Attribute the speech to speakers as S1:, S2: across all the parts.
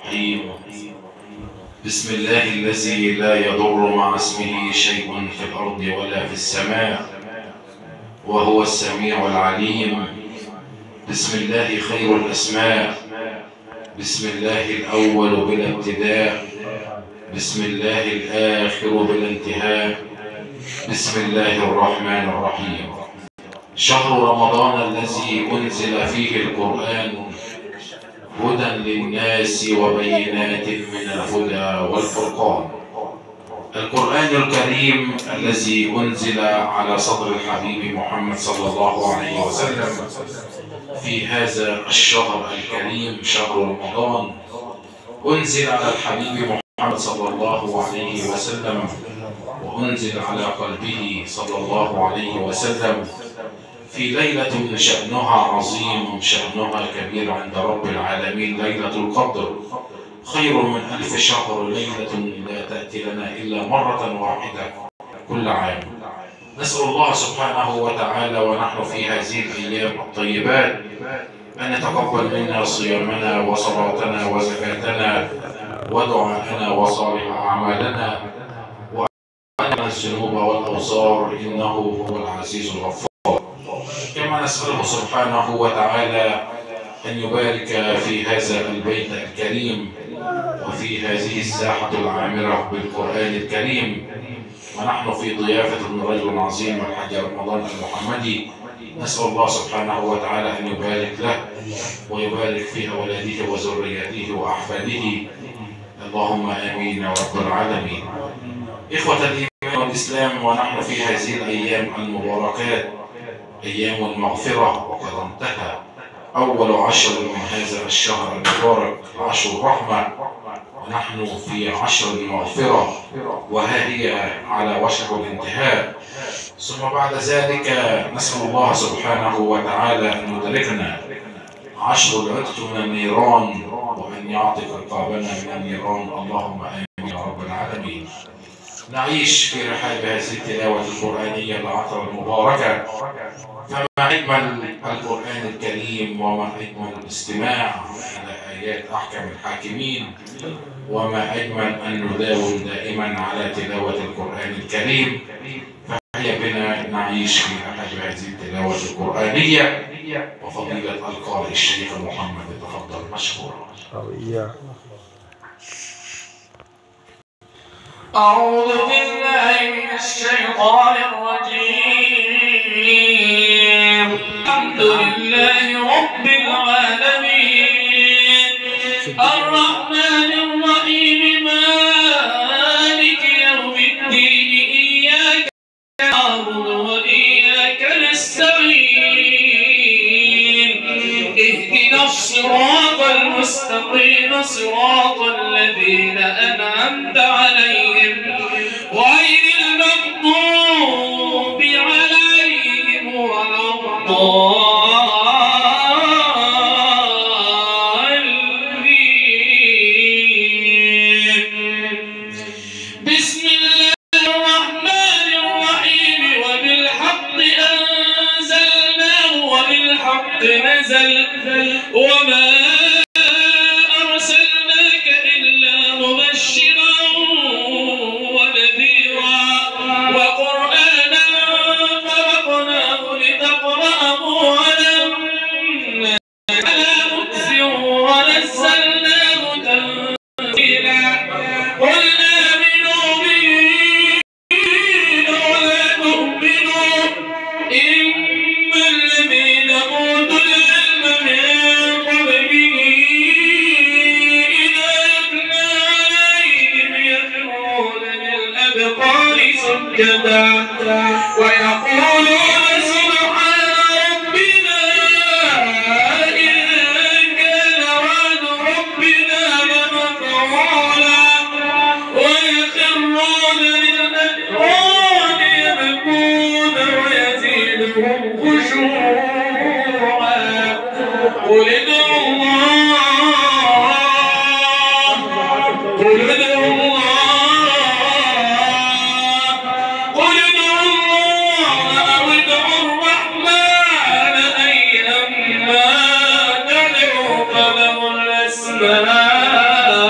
S1: الرحيم. بسم الله الذي لا يضر مع اسمه شيء في الأرض ولا في السماء وهو السميع العليم. بسم الله خير الأسماء، بسم الله الأول بلا ابتداء، بسم الله الآخر بلا انتهاء، بسم الله الرحمن الرحيم. شهر رمضان الذي أنزل فيه القرآن هدى للناس وبينات من الهدى والفرقان. القرآن الكريم الذي أنزل على صدر الحبيب محمد صلى الله عليه وسلم في هذا الشهر الكريم شهر رمضان، أنزل على الحبيب محمد صلى الله عليه وسلم وأنزل على قلبه صلى الله عليه وسلم في ليلة شأنها عظيم، شأنها كبير عند رب العالمين، ليلة القدر، خير من 1000 شهر، ليلة لا تأتي لنا إلا مرة واحدة كل عام. نسأل الله سبحانه وتعالى ونحن في هذه الأيام الطيبات أن يتقبل منا صيامنا وصلاتنا وزكاتنا ودعاءنا وصالح أعمالنا وأن الذنوب والأوزار، إنه هو العزيز الغفار. كما نسأله سبحانه وتعالى أن يبارك في هذا البيت الكريم وفي هذه الساحة العامرة بالقرآن الكريم، ونحن في ضيافة من رجل عظيم الحاج رمضان المحمدي. نسأل الله سبحانه وتعالى أن يبارك له ويبارك في أولاده وذرياته وأحفاده، اللهم آمين يا رب العالمين. إخوة الإيمان والإسلام، ونحن في هذه الأيام المباركات أيام المغفرة، وقد انتهى أول عشر من هذا الشهر المبارك، عشر الرحمة، ونحن في عشر المغفرة وها هي على وشك الانتهاء. ثم بعد ذلك نسأل الله سبحانه وتعالى أن يدركنا عشر العتق من النيران وأن يعتق رقابنا من النيران، اللهم آمين يا رب العالمين. نعيش في رحاب هذه التلاوة القرآنية العطرة المباركة، فما أجمل القرآن الكريم وما أجمل الاستماع على آيات أحكم الحاكمين، وما أجمل أن نداوم دائما على تلاوة القرآن الكريم. فهيا بنا نعيش في رحاب هذه التلاوة القرآنية، وفضيلة القارئ الشيخ محمد تفضل مشكورا.
S2: أعوذ بالله من الشيطان الرجيم. الحمد لله رب العالمين، الرحمن الرحيم، مالك يوم الدين، إياك نعبد وإياك نستعين، اهدنا الصراط المستقيم، صراط الذين أنعمت عليهم غير المغضوب عليهم ولا الضالين. بسم الله الرحمن الرحيم، وبالحق أنزلناه وبالحق نزل، وما أرسلناك إلا مبشرا ونذيرا، وقرآنا فرقناه لتقرأه على مكث ونزلناه تنزيلا. قل آمنوا به ولا تؤمنوا، إن الذين أوتوا العلم من قبله إذا يتلى عليهم يخرون للأذقان سجدا ويقولون سبحان ربنا إن كان وعد ربنا لمفعولا، ويخرون للأذقان يبكون ويزيدهم خشوعا. قل ادعوا الله، قل ادعوا الله، قل ادعوا الله أو ادعوا الرحمن، أيما تدعوا فله الأسماء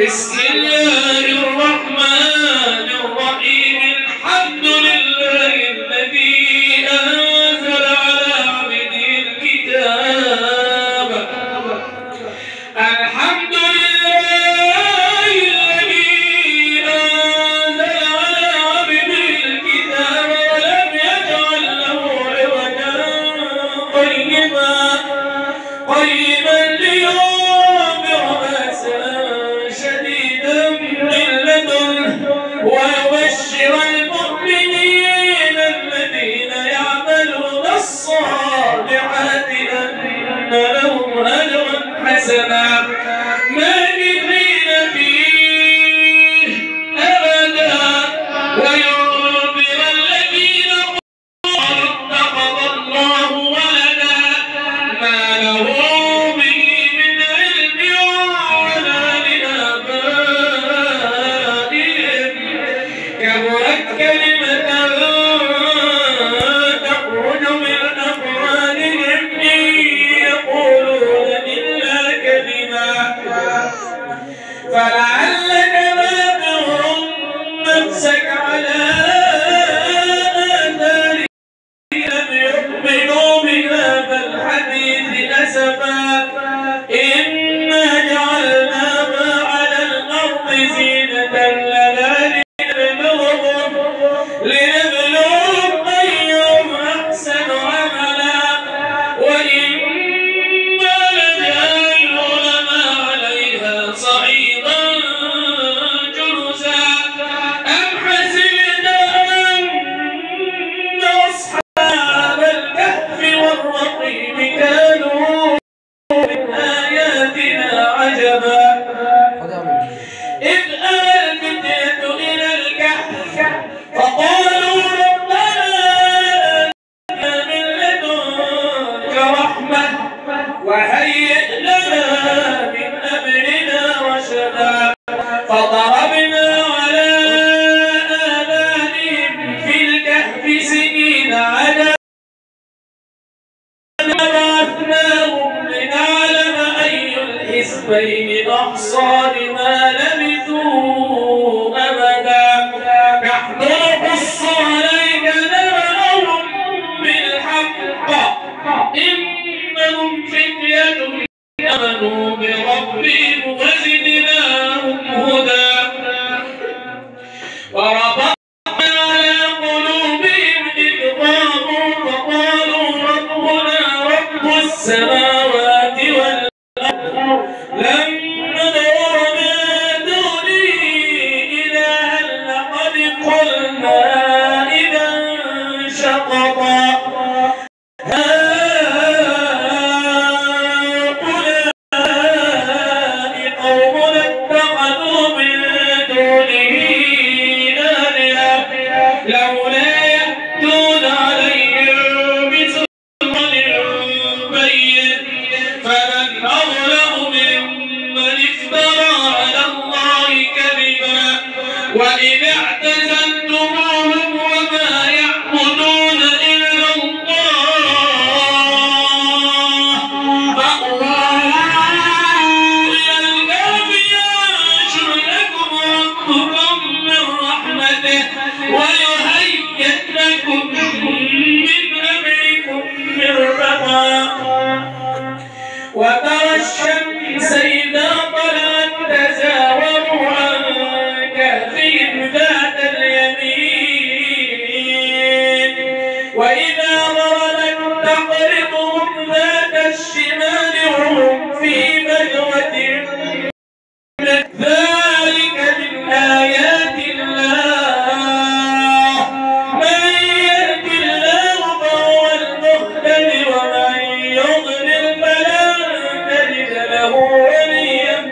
S2: بسم الله الرحمن الرحيم الحمد لله الذي أنزل على عبده الكتاب الحمد لله الذي أنزل على عبده الكتاب ولم يجعل له عوجا قيما لينذر بأسا شديدا من لدنه ويبشر المؤمنين الذين يعملون الصالحات أن لهم أجرا حسنا ماكثين فيه أبدا وينذر الذين قالوا اتخذ الله ولدا ما له به من علم ولا لآبائهم كبرت كلمة تخرج من أفواههم إن يقولون إلا كذبا فلعلك باقع نفسك على آثارهم لم يؤمنوا بهذا الحديث أسفا إنا جعلنا ما على الأرض زينة لنا لنبلوهم أيهم أحسن عملا وإنا لجعلون ما عليها صعيدا جرزا أم حسبت أن أصحاب الكهف والرقيم كانوا من آياتنا عجبا إذ أوى الفتية إلى الكهف فقالوا ربنا آتنا من لدنك رحمة وهيئ لنا من أمرنا رشدا فضربنا على آذانهم في الكهف سنين عددا وبعثناهم لنعلم أي الحزبين أحصى لما لبثوا أبدا نحن نقص عليك نبأهم بالحق إنهم فتية آمنوا بربهم وزدناهم هدى وربطنا على قلوبهم إذ قاموا فقالوا ربنا رب السماوات والأرض لن ندعو من دونه إلها لقد قلنا إذا شططا هؤلاء قومنا اتخذوا من دونه آلهة لولا يأتون عليهم بسلطان بين فمن أظلم ممن افترى على الله كذبا وإذ اعتزلتموهم وما يعبدون إلا الله فأووا إلى الكهف ينشر لكم ربكم من رحمته ويهيئ لكم من أمركم مرفقا وترى الشمس إذا طلعت تزاور عن كهفهم ذات اليمين وإذا غربت تقرضهم ذات الشمال وهم في فجوة ذلك من آيات الله من يهد الله فهو المهتد ومن يضلل فلن تجد له وليا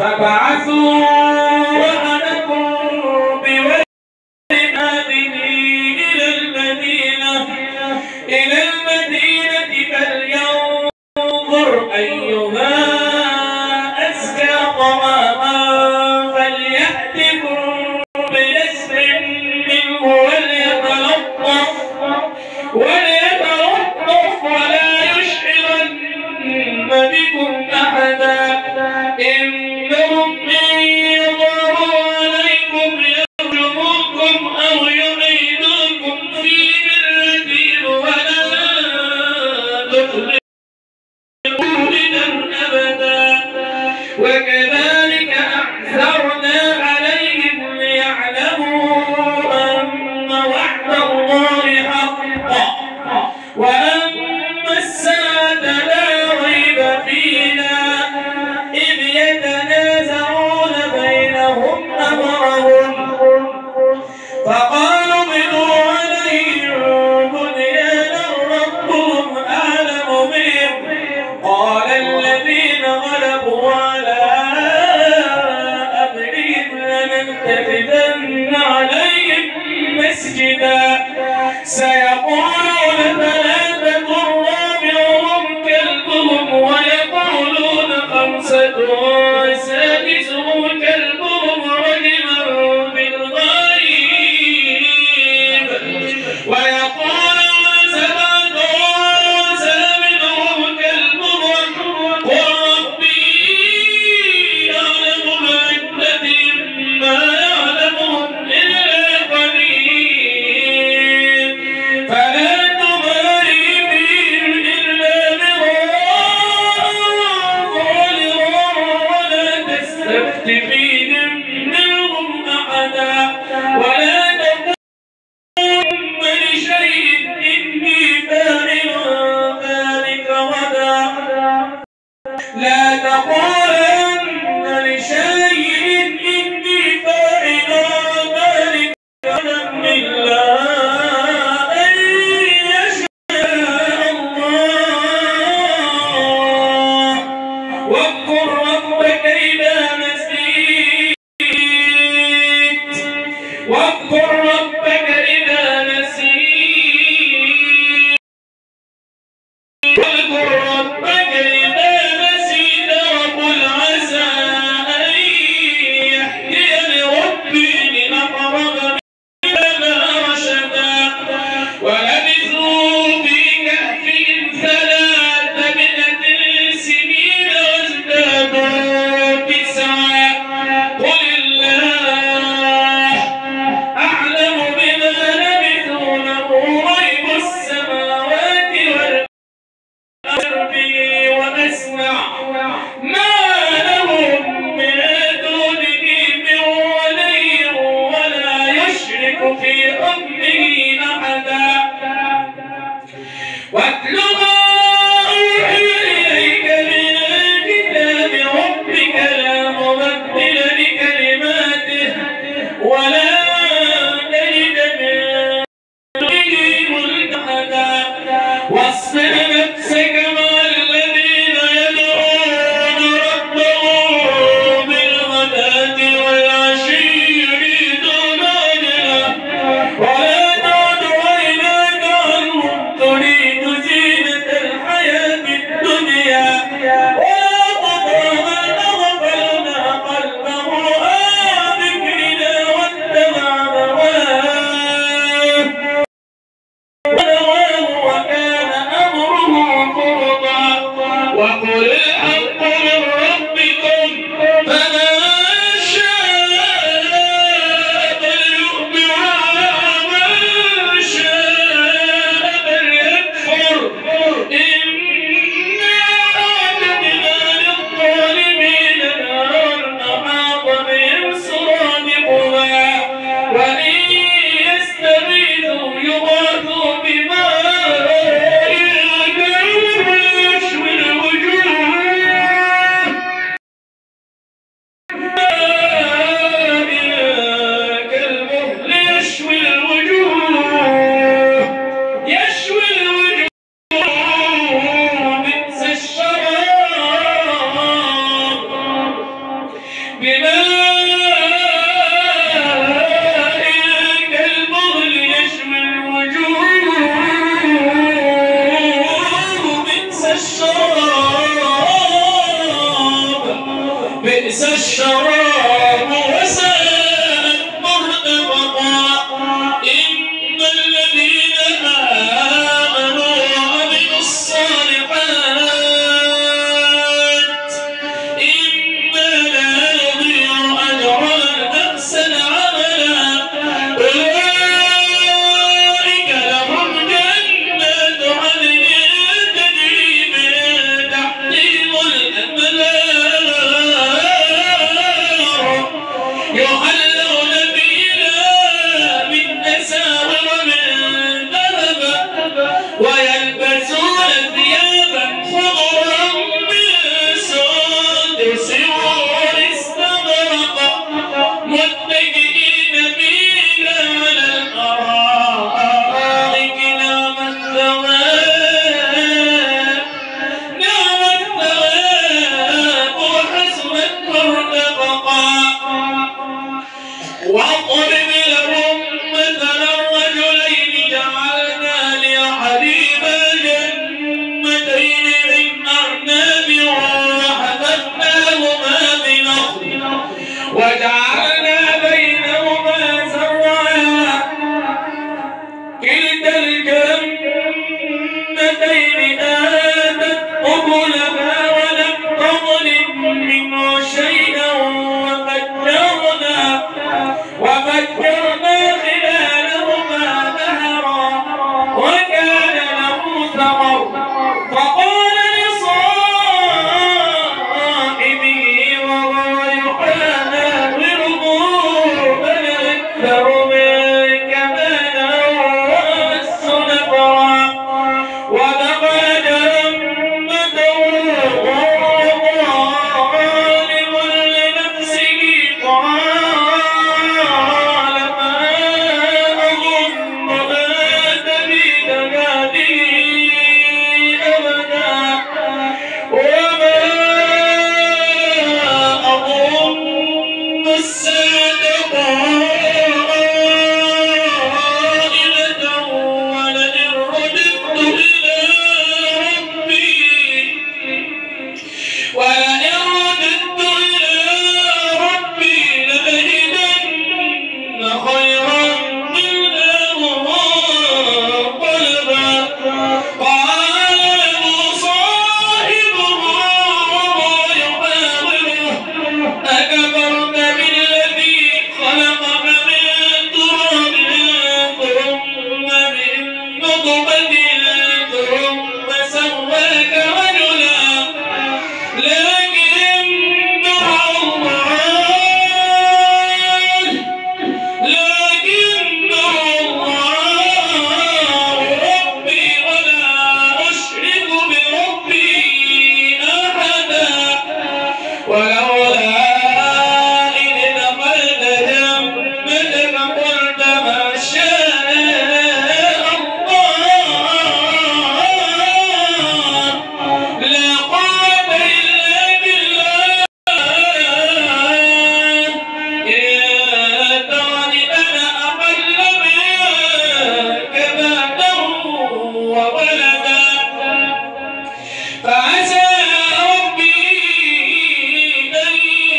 S2: فبعثوا أحدكم بولد هذه إلى المدينة فلينظر أيها أزكى طعاما فليأتكم برزق منه وليتلطف ولا يشعرن بكم أحدا إنهم إن يظهروا عليكم يرجموكم أو يعيدوكم في ملتهم ولا تفلحون إذا أبدا وكذلك أعثرنا عليهم ليعلموا أن وعد الله حق وأن الساعة لا ريب فيها إذ يتنازعون بينهم أمرهم فقالوا ابنوا عليهم بنيانا ربهم أعلم بهم قال الذين غلبوا على أمرهم لنتخذن عليهم مسجدا سيقولون ثلاثة رابعهم كلبهم ويقولون خمسة سادسهم كلبهم رجما بالغيب ويقولون سبعة سامنهم كلبهم قل ربي أعلم بعدتهم ما يعلمهم إلا قليل بئس الشراب وساءت مرتفقا إن الذين آمنوا وعملوا الصالحات إنا لا نضيع أجر من أحسن عملا أولئك لهم جنات عدن تجري من تحتهم الأنهار يحلون فيها من أساور من ذهب ويلبسون ثيابا خضرا من سندس واستبرق متكئين فيها على الأرائك نعم الثواب وحسنت مرتفقا واضرب لهم مثلا الرجلين جعلنا لأحدهما جنتين من أعناب وحفظناهما بنخل وجعلنا بينهما زرعا كلتا الجنتين آتت أكلها ولم تظلم منه شيئا وفجرنا خلالهما نهرا وكان له ثمر فقال لصاحبه وهو يحاوره أنا أكثر منك مالا وأمس نفرا ودخل جنته وهو ظالم لنفسه قال ما أظن أن تبيد هذه أبدا وما أظن الساعة قائمة ولئن رددت إلى ربي لأجدن خيرا منها منقلبا قال له صاحبه وهو يحاوره أكفرت بالذي خلقك من تراب ثم من نطفة ثم سواك رجلا لكن الله ربي ولا أشرك بربي أحدا ولولا إذ دخلت جنتك قلت ما شاء الله لا قوة إلا بالله إن ترني أنا أقل منك مالا وولدا فعسى ربي أن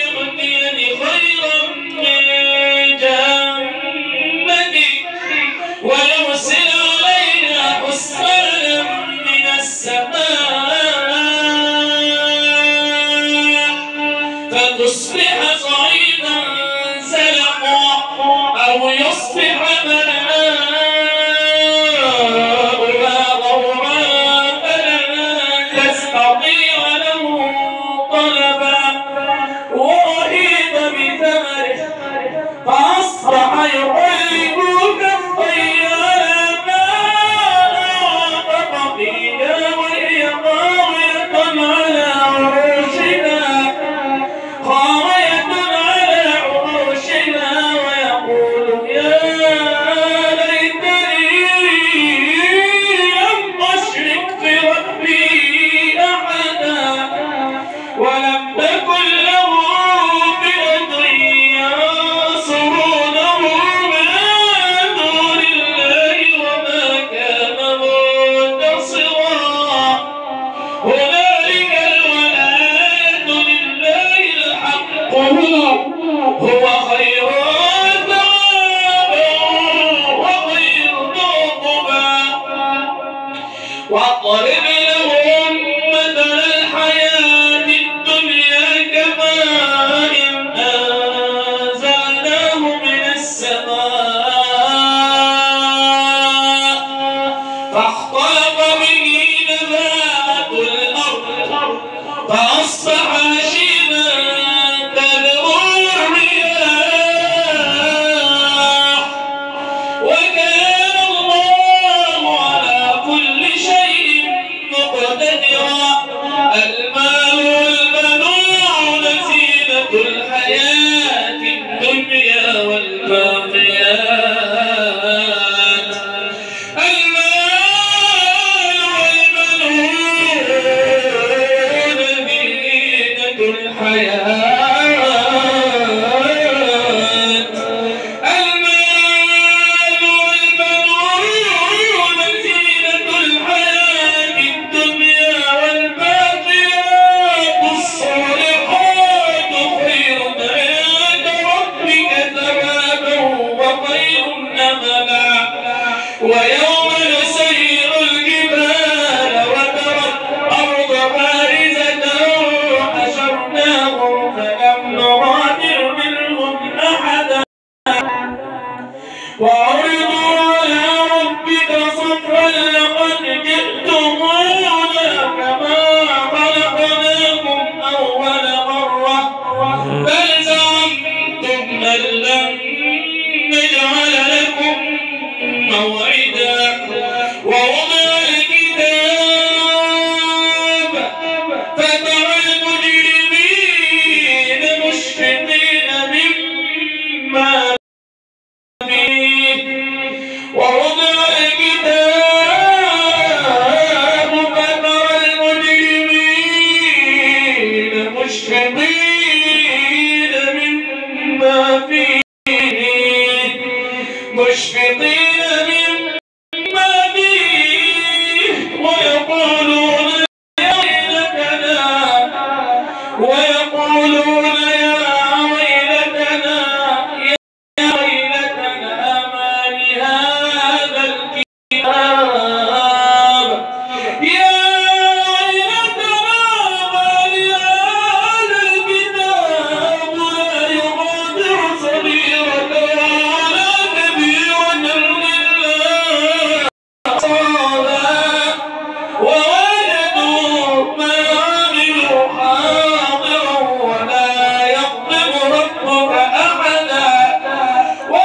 S2: يؤتيني خيرا من جنتك ويرسل علينا حسبانا من السماء فتصبح صعيدا زلقا أو يصبح ماؤها غورا فلن تستطيع له طلبا وأحيط بثمره فأصبح يقلب كفيه على ما أنفق فيها وهي خاوية على عروشها ويقول يا ليتني لم أشرك بربي أحدا ولم تكن له فئة ينصرونه من هو خير ثوابا وخير عقبا واضرب لهم مثل الحياة الدنيا كماء أنزلناه من السماء فاختلط به نبات الأرض فأصبح هشيما تذروه الرياح وكان الله على كل شيء مقتدرا المال والبنون زينة الحياة الدنيا والباقيات المال والبنون زينة الحياة المال والبنون زينة الحياة الدنيا والباقيات الصالحات خير عند ربك ثوابا وخير أملا ويوم نسير الجبال وترى الأرض بارزة حشرناهم فلم نغادر منهم أحدا وعرضوا على ربك صفا لقد جئتمونا كما خلقناكم أول مرة بل